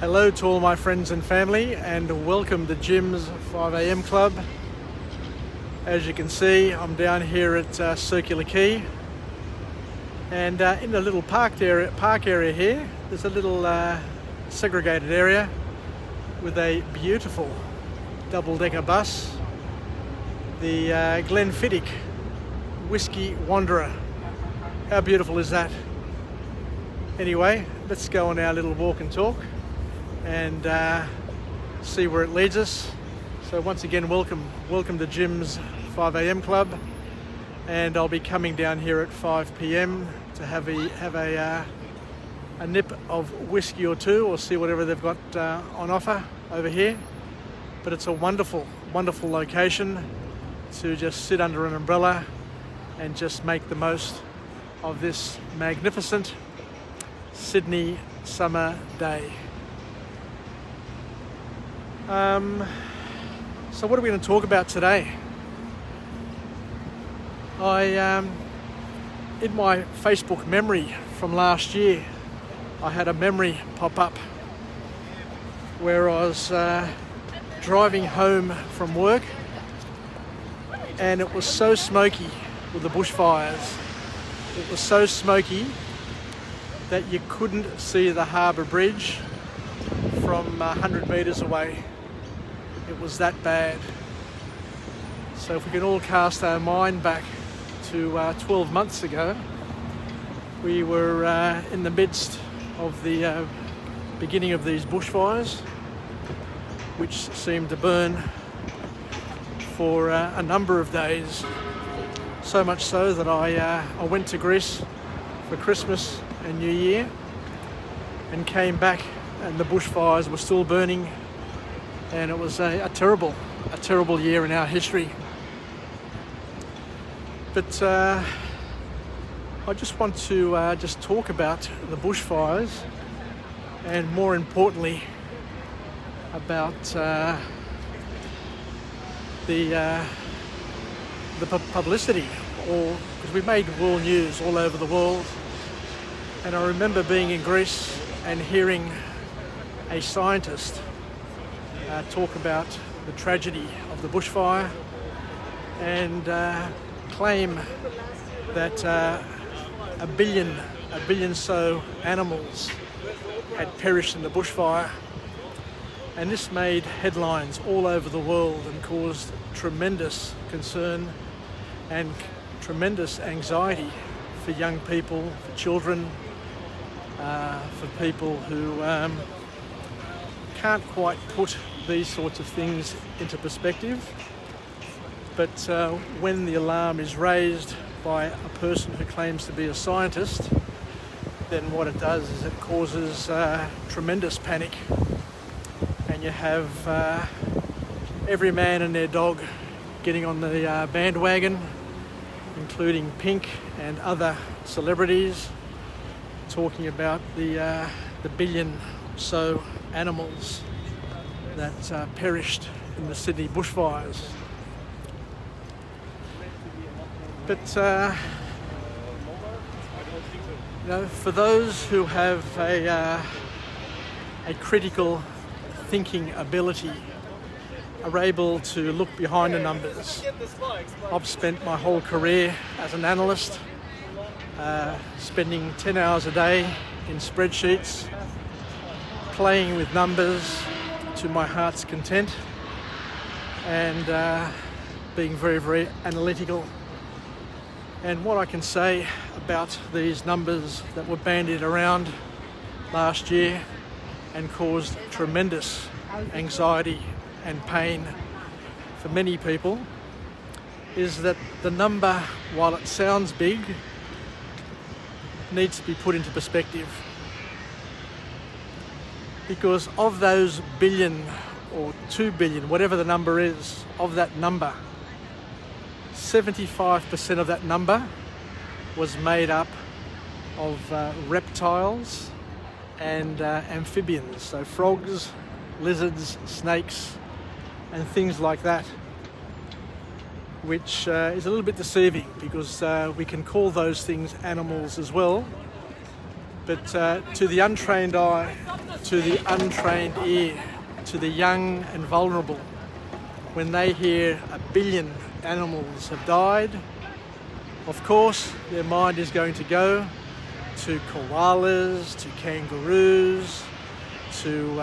Hello to all my friends and family, and welcome to Jim's 5 a.m. Club. As you can see, I'm down here at Circular Quay, and in the little park area here, there's a little segregated area with a beautiful double-decker bus, the Glenfiddich Whiskey Wanderer. How beautiful is that? Anyway, let's go on our little walk and talk and see where it leads us. So once again, welcome to Jim's 5 a.m. Club, and I'll be coming down here at 5 p.m. to have a nip of whiskey or two, or see whatever they've got on offer over here. But it's a wonderful location to just sit under an umbrella and just make the most of this magnificent Sydney summer day. So what are we going to talk about today? In my Facebook memory from last year, I had a memory pop up where I was driving home from work, and it was so smoky with the bushfires. It was so smoky that you couldn't see the harbour bridge from 100 metres away. It was that bad. So if we can all cast our mind back to 12 months ago, we were in the midst of the beginning of these bushfires, which seemed to burn for a number of days. So much so that I went to Greece for Christmas and New Year and came back, and the bushfires were still burning, and it was a terrible year in our history. But I just want to just talk about the bushfires, and more importantly about the publicity, or because we made world news all over the world. And I remember being in Greece and hearing a scientist talk about the tragedy of the bushfire, and claim that a billion so animals had perished in the bushfire. And this made headlines all over the world and caused tremendous concern and tremendous anxiety for young people, for children, for people who can't quite put these sorts of things into perspective. But when the alarm is raised by a person who claims to be a scientist, then what it does is it causes tremendous panic, and you have every man and their dog getting on the bandwagon, including Pink and other celebrities, talking about the billion so animals that perished in the Sydney bushfires. But for those who have a critical thinking ability, are able to look behind the numbers. I've spent my whole career as an analyst, spending 10 hours a day in spreadsheets, playing with numbers to my heart's content, and being very analytical. And what I can say about these numbers that were bandied around last year and caused tremendous anxiety and pain for many people is that the number, while it sounds big, needs to be put into perspective. Because of those billion or 2 billion, whatever the number is, of that number, 75% of that number was made up of reptiles and amphibians, so frogs, lizards, snakes, and things like that, which is a little bit deceiving because we can call those things animals as well, but to the untrained eye, to the untrained ear, to the young and vulnerable, when they hear 1 billion animals have died, of course their mind is going to go to koalas, to kangaroos, to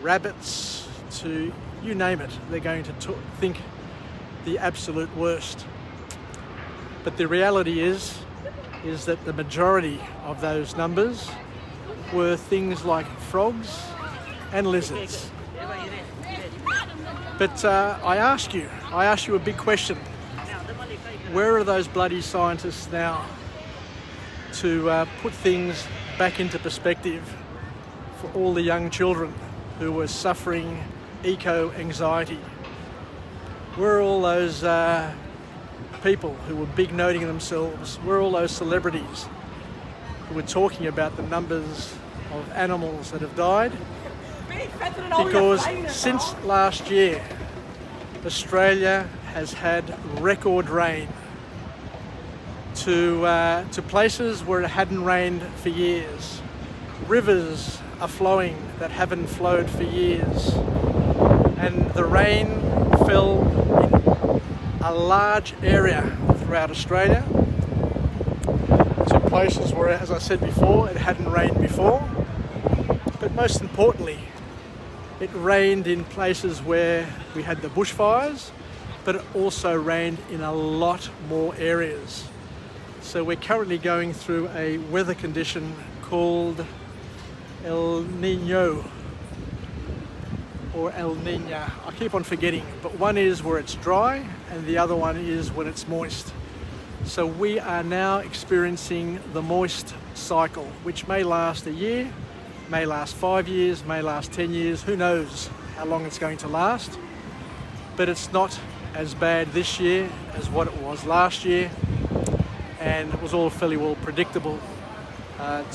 rabbits, to you name it. They're going to think the absolute worst. But the reality is that the majority of those numbers were things like frogs and lizards. But I ask you a big question. Where are those bloody scientists now to put things back into perspective for all the young children who were suffering eco-anxiety? Where are all those people who were big-noting themselves? Where are all those celebrities who were talking about the numbers of animals that have died? Because since last year, Australia has had record rain to places where it hadn't rained for years. Rivers are flowing that haven't flowed for years. And the rain fell in a large area throughout Australia to places where, as I said before, it hadn't rained before. But most importantly, it rained in places where we had the bushfires, but it also rained in a lot more areas. So we're currently going through a weather condition called El Nino or El Niña. I keep on forgetting, but one is where it's dry and the other one is when it's moist. So we are now experiencing the moist cycle, which may last a year, may last 5 years, may last 10 years, who knows how long it's going to last. But it's not as bad this year as what it was last year, and it was all fairly well predictable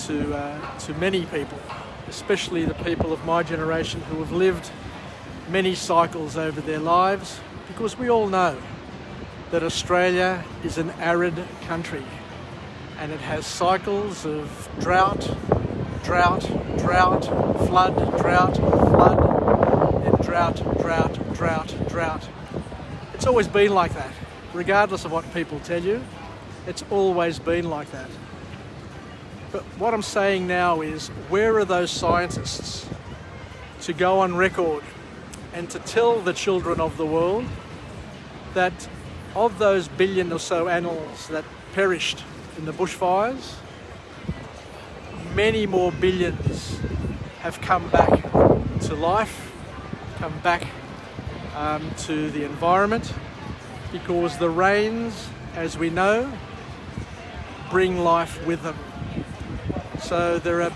to many people, especially the people of my generation who have lived many cycles over their lives, because we all know that Australia is an arid country and it has cycles of drought, flood, and drought. It's always been like that, regardless of what people tell you. It's always been like that. But what I'm saying now is, where are those scientists to go on record and to tell the children of the world that of those billion or so animals that perished in the bushfires, many more billions have come back to life, come back to the environment, because the rains, as we know, bring life with them. So there are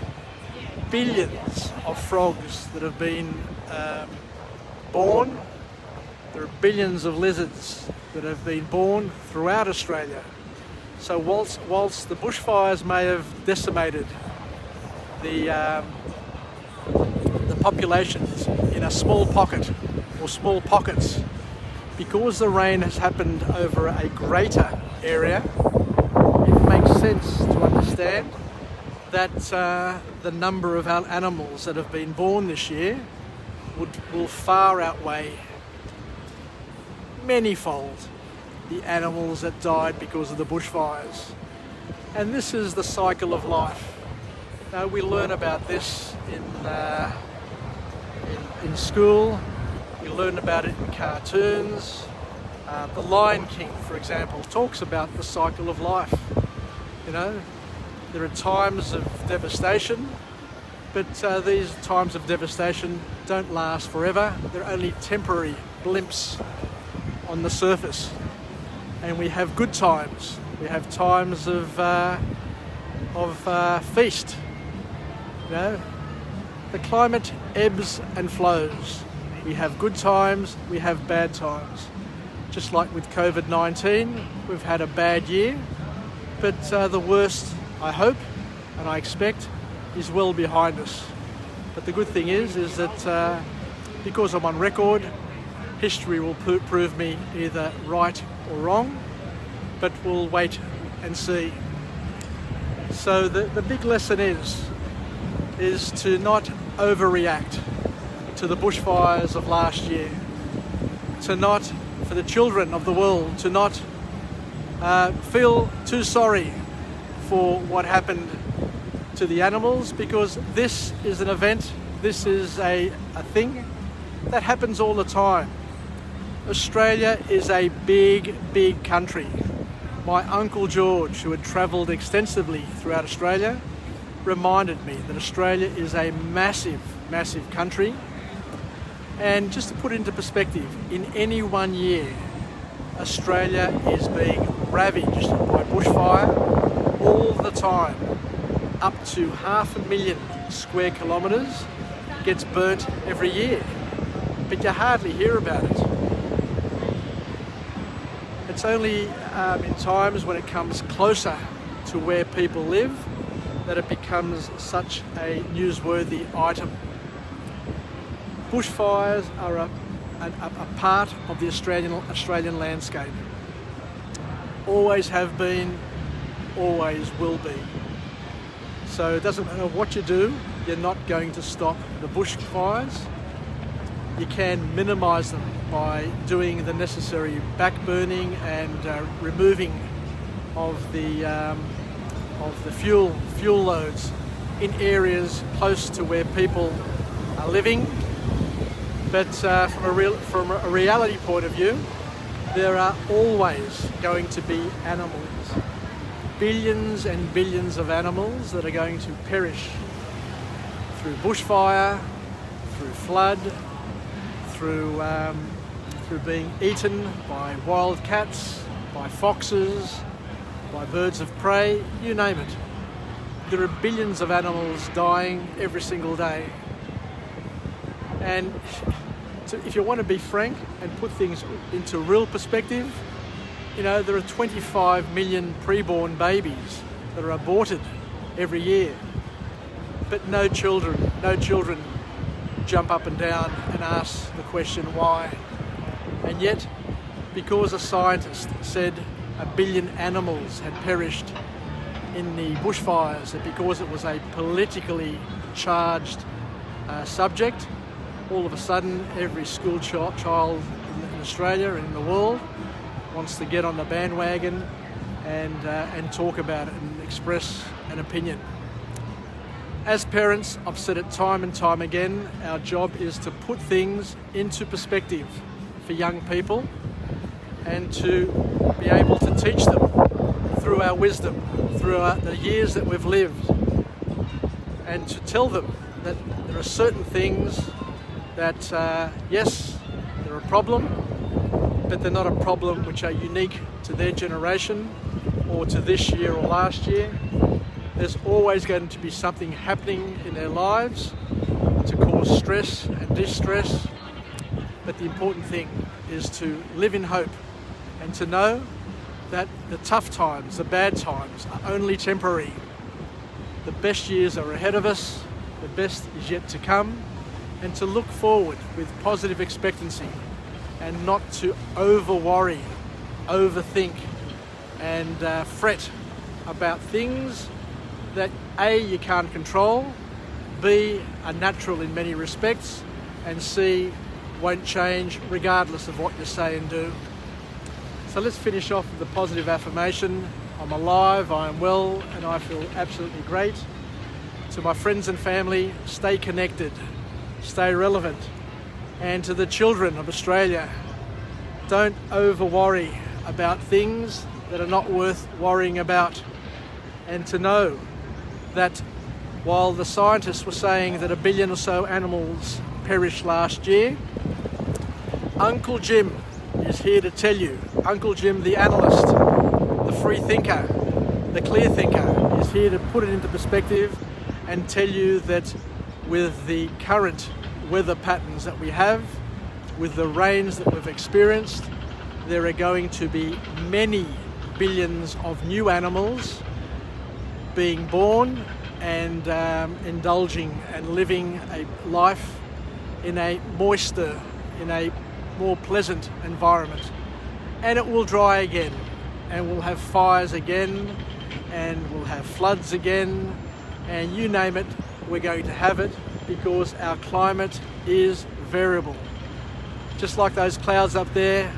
billions of frogs that have been born. There are billions of lizards that have been born throughout Australia. So whilst the bushfires may have decimated the populations in a small pocket or small pockets, because the rain has happened over a greater area, it makes sense to understand that the number of animals that have been born this year will far outweigh manyfold the animals that died because of the bushfires. And this is the cycle of life. Now, we learn about this in school. We learn about it in cartoons. The Lion King, for example, talks about the cycle of life. You know, there are times of devastation, but these times of devastation don't last forever. They're only temporary blimps on the surface. And we have good times. We have times of feast. You know, the climate ebbs and flows. We have good times, we have bad times. Just like with COVID-19, we've had a bad year, but the worst, I hope, and I expect, is well behind us. But the good thing is that because I'm on record, history will prove me either right or wrong, but we'll wait and see. So the big lesson is to not overreact to the bushfires of last year, for the children of the world to not feel too sorry for what happened to the animals, because this is an event, this is a thing that happens all the time. Australia is a big, big country. My Uncle George, who had travelled extensively throughout Australia, reminded me that Australia is a massive, massive country. And just to put it into perspective, in any one year, Australia is being ravaged by bushfire all the time. Up to 500,000 square kilometres gets burnt every year, but you hardly hear about it. It's only in times when it comes closer to where people live that it becomes such a newsworthy item. Bushfires are a part of the Australian landscape. Always have been, always will be. So it doesn't matter what you do, you're not going to stop the bushfires. You can minimise them by doing the necessary backburning and removing of the fuel loads in areas close to where people are living. But from a reality point of view, there are always going to be animals. Billions and billions of animals that are going to perish through bushfire, through flood, through being eaten by wild cats, by foxes, by birds of prey, you name it. There are billions of animals dying every single day. And if you want to be frank and put things into real perspective, you know, there are 25 million preborn babies that are aborted every year. But no children jump up and down and ask the question why. And yet, because a scientist said 1 billion animals had perished in the bushfires, and because it was a politically charged subject, all of a sudden every school child in Australia and in the world wants to get on the bandwagon and talk about it and express an opinion. As parents, I've said it time and time again, our job is to put things into perspective for young people and to be able to teach them through our wisdom, throughout the years that we've lived, and to tell them that there are certain things that, yes, they're a problem, but they're not a problem which are unique to their generation or to this year or last year. There's always going to be something happening in their lives to cause stress and distress, but the important thing is to live in hope and to know that the tough times, the bad times are only temporary. The best years are ahead of us, the best is yet to come, and to look forward with positive expectancy and not to over-worry, overthink and fret about things that A, you can't control, B, are natural in many respects, and C, won't change regardless of what you say and do. So let's finish off with the positive affirmation. I'm alive, I am well, and I feel absolutely great. To my friends and family, stay connected, stay relevant. And to the children of Australia, don't over-worry about things that are not worth worrying about. And to know that while the scientists were saying that 1 billion or so animals perished last year, Uncle Jim is here to tell you, Uncle Jim the analyst, the free thinker, the clear thinker, is here to put it into perspective and tell you that with the current weather patterns that we have, with the rains that we've experienced, there are going to be many billions of new animals being born and indulging and living a life in a moister, in a more pleasant environment. And it will dry again, and we'll have fires again, and we'll have floods again, and you name it, we're going to have it. because our climate is variable. Just like those clouds up there,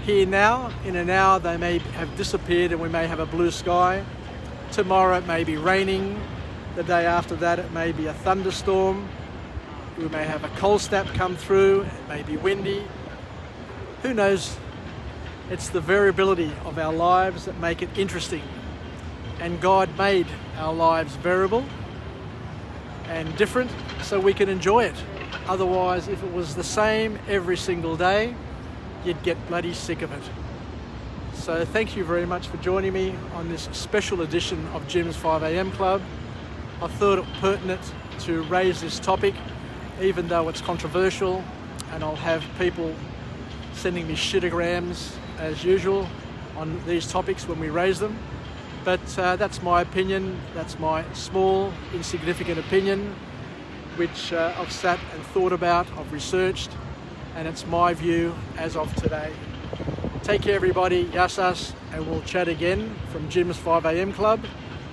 here now, in an hour they may have disappeared and we may have a blue sky. Tomorrow it may be raining. The day after that it may be a thunderstorm. We may have a cold snap come through. It may be windy. Who knows? It's the variability of our lives that make it interesting. And God made our lives variable and different so we can enjoy it. Otherwise, if it was the same every single day, you'd get bloody sick of it. So thank you very much for joining me on this special edition of Jim's 5am Club. I thought it pertinent to raise this topic, even though it's controversial, and I'll have people sending me shitograms as usual on these topics when we raise them. But that's my opinion, that's my small, insignificant opinion, which I've sat and thought about, I've researched, and it's my view as of today. Take care everybody, yasas, and we'll chat again from Jim's 5am Club,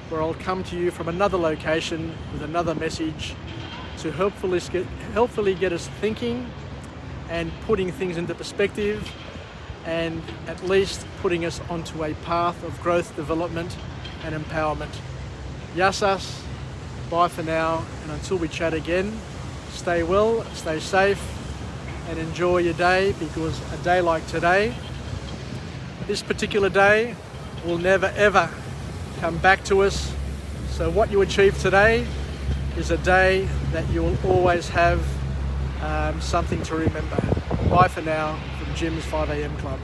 where I'll come to you from another location with another message to helpfully get us thinking and putting things into perspective, and at least putting us onto a path of growth, development and empowerment. Yasas, bye for now, and until we chat again, stay well, stay safe, and enjoy your day, because a day like today, this particular day, will never ever come back to us. So what you achieve today is a day that you will always have something to remember. Bye for now from Jim's 5am Club.